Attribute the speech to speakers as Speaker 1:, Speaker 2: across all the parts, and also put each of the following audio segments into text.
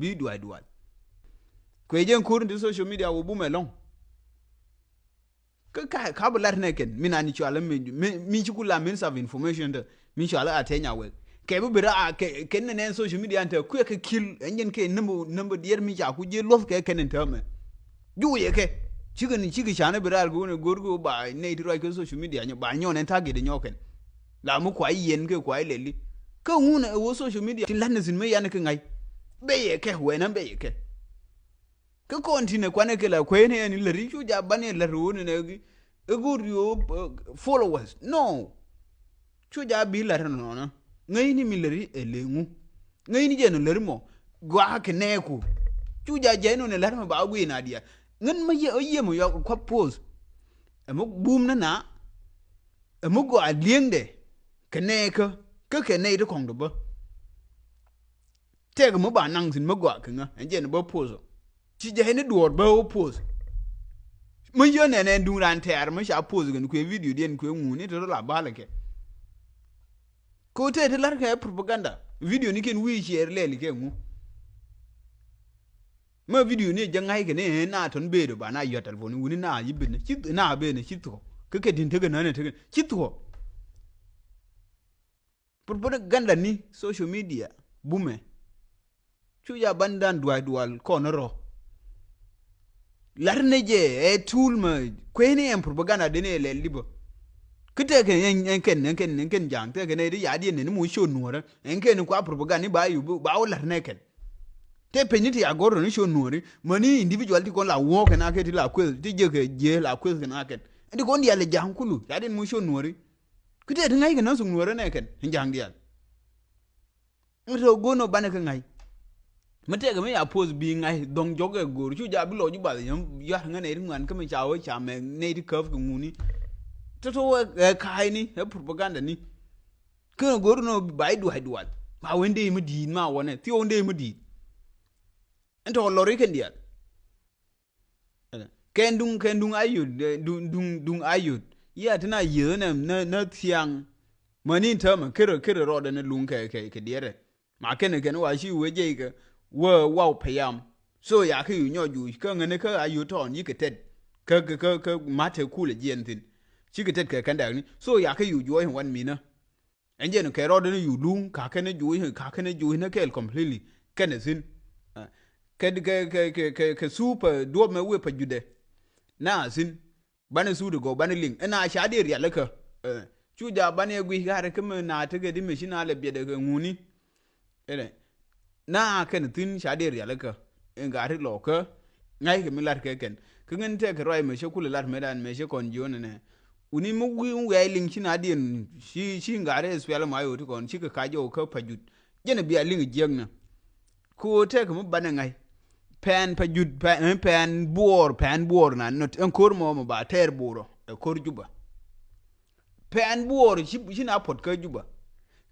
Speaker 1: bi dual kwejen kurin di social media wo bume long ka bular neken minani chala mi chukula means of information de mi chala atenya we ke bu bira ke ne social media ante ku ke kill enjen ke number dier mi ja ku je lof ke ken entame ju ye ke chigi chana bira go ne gorgo ba ne ti ke social media nyo ba nyon target nyoken la mu kwa yen ke kwa leli ke ngune wo social media tin lan zin me yan ke ngai be ye ke we na be ye ke continue kwane ke la kwene ni le richu ja bane la ruone ne ego followers no chu ja bi la no no ngai ni mi le elengu ngai ni je no le mo gwa ke ne ku chu ja je no ne la ma ba gwi na dia ngan ma ye mo yo kwa pose e mo boom na e mo go aliende ke ne ke ne de kong do ba te mo ba nang sin mo gwa ke nga enje ne ba pose ci je ne duor ba pose mo yo ne ndu ran ter mo sha pose gan ku video den ku nguni to la bala ke ko te lar ka propaganda video ni ken wi share le ke ngu ma video ni jangai ke ne na ton be do ba na yo telephone wuni na yibe ne ci na be ne ci to ke din te na ne te ci to propaganda ni social media bume chu ya bandan dual ko no ro larne je tool ma kweni en propaganda de ne le libo kite ke en jang te ke ne ya di ne mu show nuora en ken kwa propaganda ba yu ba o larne ken te peniti agoro ni show nuori mani individual ti kon la wo ke na ke ti la kwel ti je la kwel ke na ken ndi kon dia le jang kulu ya di mu show nuori kite de ngai ke na sung nuora ne ken jang dia ro gono bane ke ngai mate ga me ya pose bi ngai dong joge gor chu ja bi lo ju ba ya ngane ri ngwan ke me chawo cha me ne ri curve nguni to kai ni e propaganda ni ke gor no bai du dual ma wende mi di ma wona ti wonde mi di ento lori ken dia kendung ayud dung ayud ya tana ye na tiang mani tama kere ro de ne lung ke diere ma ken wa shi we je ke wo wow payam so ya ke yu nyo ju ke ngene ke ayu ton yi ke tet ke mate kule jentin shi ke tet ke kanda ni so ya ke yu jo hin wan mina enje no ke ro de yu lung ka ke ne ju ne ke completely ken sin ke super do me we pa jude na sin bane su de go bane ling na sha de ya le ke chu ja bane gwi gare ke me na te ge di me shi na le bi de nguni ele na ken tin sha de ya le ke ngari lo ke ngai ke milar ke ken ke ngen te ke roi me she kula lar me dan me she kon jo ne uni mu gwi we ling shi na din shi ngare spell ma yo to kon shi ka jo ke pa jud jene bi ling jeng na ko te ke mu bane ngai pen pa jud pen bor na not en kor mo ba ter boro e kor juba pen bor shi na pot ka juba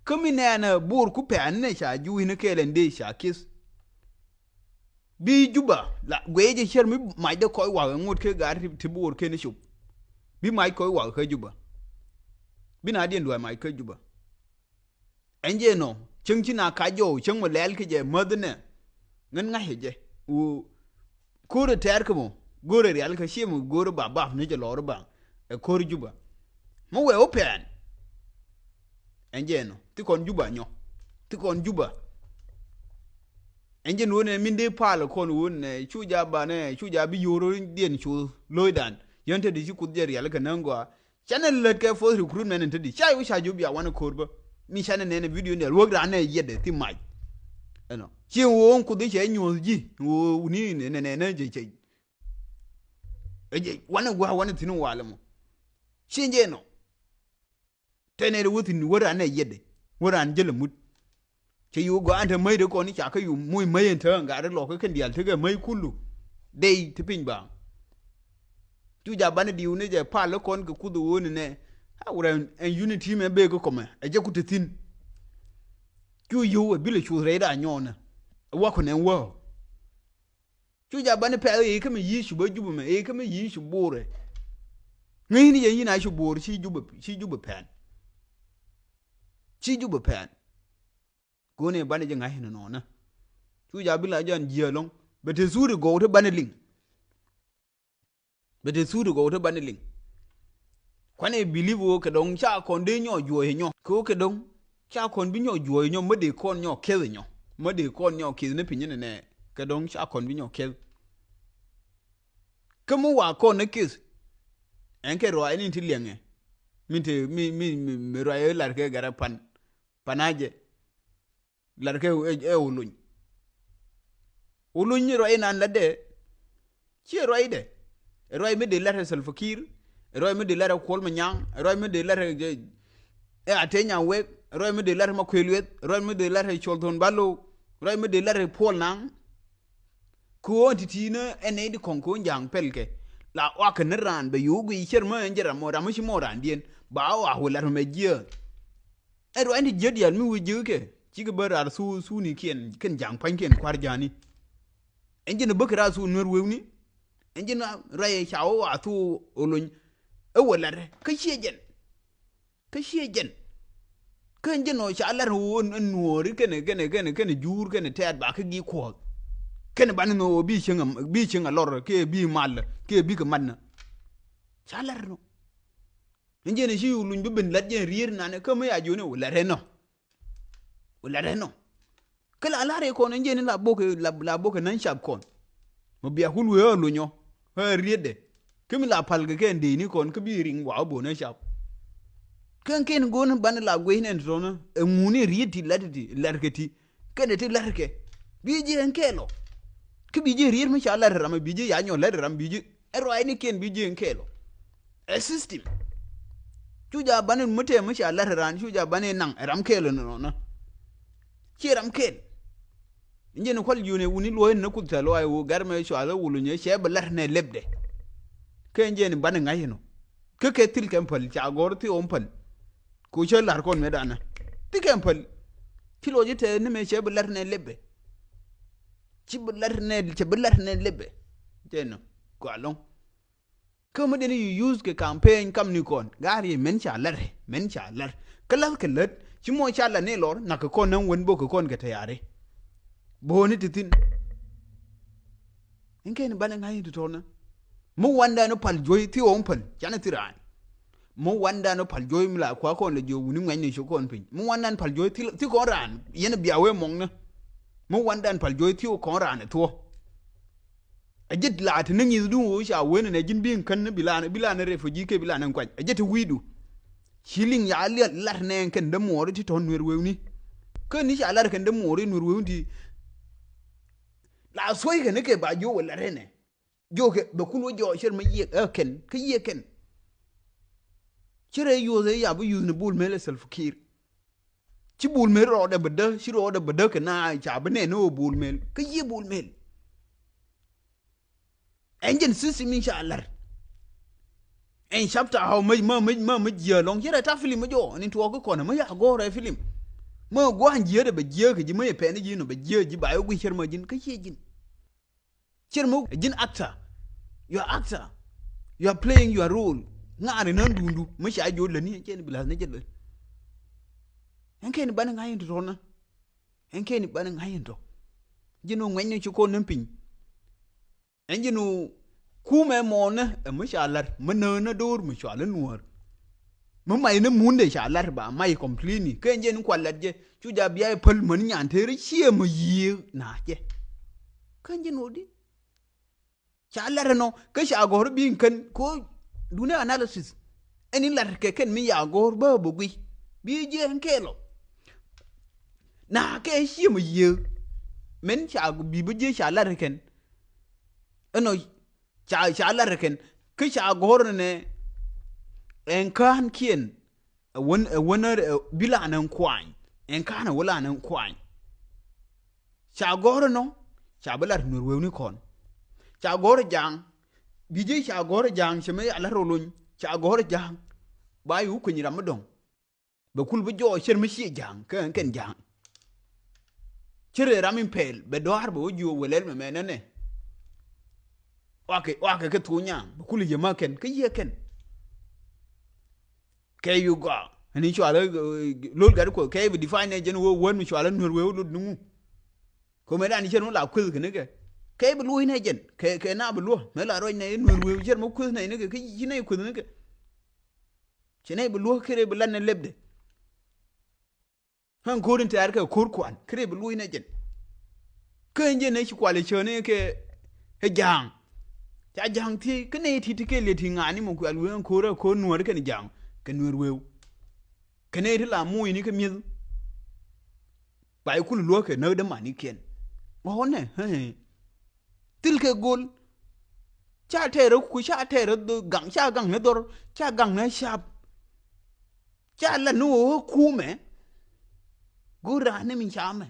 Speaker 1: kami ne na bor ku pen ne sha ju ne ke len de sha kis bi juba la gweje sher mi mai de koy wa ngut ke gar ti bor ke ne shup bi mai koy wa ka juba bi na den do mai ka juba enje no ching na ka jo ching mo lel ke je modne ngen nga heje u kore ter ko gore real ka shemu gore baba ne je lor ba e kor juba mo we open enje no ti kon juba nyo ti kon juba enje no ne min de pal kon won ne chuja ba ne chuja bi yoro den chu loidan yonte di ku je real ka nangwa channel let ke for recruitment ente di chai u sha ju bia wan korba mi channel ne video ne wogra ne yede ti mai eno chi wo ku de che nyu ji wo ni ne je eje wana tinu wala mo shinje no tenere wutin wora ne yede wora an jele mut che yu go ante mai de ko ni cha ka yu muy mai enta ngare lo ka kan dial te ga mai kullu dei tipin ba tu ja bane di une je pa lo kon ko kudu woni ne ha wora en unity me be ko koma eje ku tin tu yu e bile chu re da nyona wa ko ne wo chu ja bane pe e ka me yi shu ba jubu me e ka me yi shu bore ngi ni yi na shu bore shi jubu pen chi juba pen gone bane je ngai no na chu ja bila jan jia long bete su de go to baneling bete su de go to baneling kwane believe wo ke dong cha kon de nyo juo nyo ko ke dong cha kon bi nyo juo nyo mede kon nyo ke nyo mede kon nyo ke ne pinye ne ke dong cha kon bi nyo ke kemu wa kon ne kis enke ro ani ti lenge minte mi ro ay lar ke gara panaje lar ke uluny ro ina la de chi ro ide ro me de lar sel fakir ro me de lar kol manyang ro me de lar atenya we ro me de lar makwelwet ro me de lar cholton ballo ro me de lar pol nang ko titina ene di konko njang pelke la wa kan ran be yugu cherma njera mora mushi mora ndien ba wa hular me je ro andi jedial mi wuje ke ci bara su ni ken jang panken kwar jani enjina bakra su nur wewni enjina raye chawo wa tu olun awalare ka shejen kan jino cha alar won nuori ken jur ken ted ba ka gi ko ken ban no bi chinga lor ke bi mal ke bi ka manna cha alar no enjina shi ulun bi ben ladjen rir na ka ma ya jone ulare no kala alare ko enjina la boke nan shab kon mo biya hulu yo lunyo ha riede kimi la palga ken de ni kon ka bi ring wa bo na shab ken gon ban la gwe ne tono e nguni rieti larketi ken te larke bi je en kelo ki bi je rier mi sha Allah ram bi je ya nyo la ram bi je ero ai ni ken bi je en kelo a system chuja banen mute mi sha Allah ran chuja banen nan ram kelo no na ki ram kel njen kwal yune wuni lo en ku ta lo ai wo garme sha Allah wulu nye she ba lar ne lebde ken je ni banen ngayino ke til ken pal cha gor ti on pal ko che lar kon me dana ti ken pal kilo je te ne me che ba lar ne lebbe ci bular ne lebbe jeno ko alon ko mo den you use ke campaign kam ni kon gari men cha lar kala kalat ci mo cha la ne lor na ko kon nan won bo ko kon ga ta yare bo ni titin inke ni banan hayi to na mo wanda no pal joy ti on pal jana tiran mo wanda no pal joy mi la kwa kon le jo wuni ngani sho kon pin mo wanda pal joy ti ko ran yene biawe mong na mo wandan pal joy tiyo kon rane to ajit laati na ngi du wo sha wona ne jin bin kan bilana refugee ke bilana kwaj ajit widu healing ya lar ne kan da mori ti ton wer wewni kan ni sha lar kan da mori nur wewndi la soy ke ne ke ba jo wala rene jo ke be kulo jo sher ma ye ken ke ye ken chere yo ze ya bu yu ne bul mele self kir ci bul mel ro de bede ci ro de bede ke na cha bene no bul mel ke ye bul mel engine system insha Allah en chapter how ma je long jere ta film jo ni to ko na ma ya go re film ma go han je de be je ke ji ma pe ni ji no be je ji ba yo gu cher ma jin ke ye jin cher mo jin actor you are playing your role ngare nan dundu ma sha jo le ni ken bilas ne je enke ni banen ngayin to na enke ni banen ngayin to jino ngwenye ci ko nampin enjinu kume mona e mashallah manana dor mashallah nuwar mamay na munde shallah ba mai completely ke enjen kwallat je cuja biya pal man nyantere chie mo yi na je kanjin odi shallah no ke sha gor bin kan ko dune analysis eni lar ke ken mi ya gor ba bugui bi je enkelo na ke chie mo yi men cha bi bu je shallah ken eno cha lar ken ke cha gor ne en kan kien won bila nan kwan en kan wala nan kwan cha gor no cha balar nur wewni kon cha gor jang bije cha gor jang cheme ala rolun cha gor jang bayu ku ni ramadon be kul bu jo cher mi chi jang ken jang chere ramin pel be doar bo jo welel me menene wake ke tunya be kul je maken ke ye ken ke you go ani cho ala lol gar ko ke bi define je no won mi cho ala nur we lu nu ko me dan chen la kul ke ne ke bu lui ne jen ke na bu lu me la ro ne nu wi chen mo kul ne ne ke ji ne kul ne ke chene bu lu kere bu lan ne lebde han ko rin tar ke kur kwan kere bu lui ne jen ke nje ne chi kwale chone ke he jang cha jang ti ke ne ti ke le ti ngani mo kwal wen ko ra ko nuor ke ni jang ke nuor we ke ne ti la mu ni ke mi ba ku lu ke no de mani ken o ne he til ke gol cha tere ku cha tere gang cha gang ne dor cha gang ne shap cha la no ku me gura ne min chame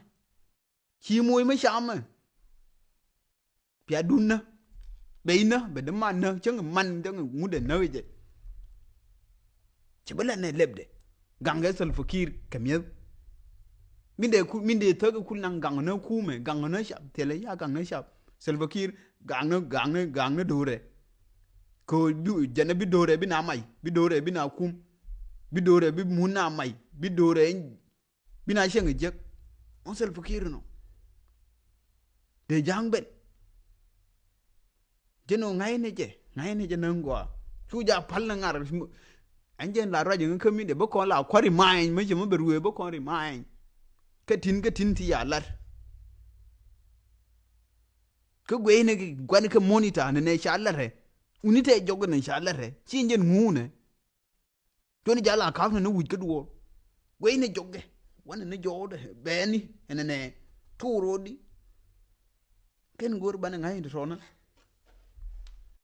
Speaker 1: chi moy me chame pia dunna beina be de man na chang man chang ngude na je ci bala ne lebde gang ga sal fakir kamyel minde to ku nan gang na ku me gang na shap tele ya gang na shap sal fakir gang na dore ko du jana bi dore bi na mai bi dore bi na kum bi dore bi muna mai bi dore bi na sheng je on sal fakir no de jang ben jeno ngai ne je nan gwa chu ja pal na ngar anjen la rajo ngi kami de bo ko la kwari mai me je mo berwe bo ko ri mai ka tin ti ya lat ka gwe ne gwan ka monitor ne sha lat re unite jogo ne sha lat re chi njen ngu ne to ni jala ka ne wu ka duo gwe ne joge wan ne jode be ni ne tu rodi ken gor ban ngai to na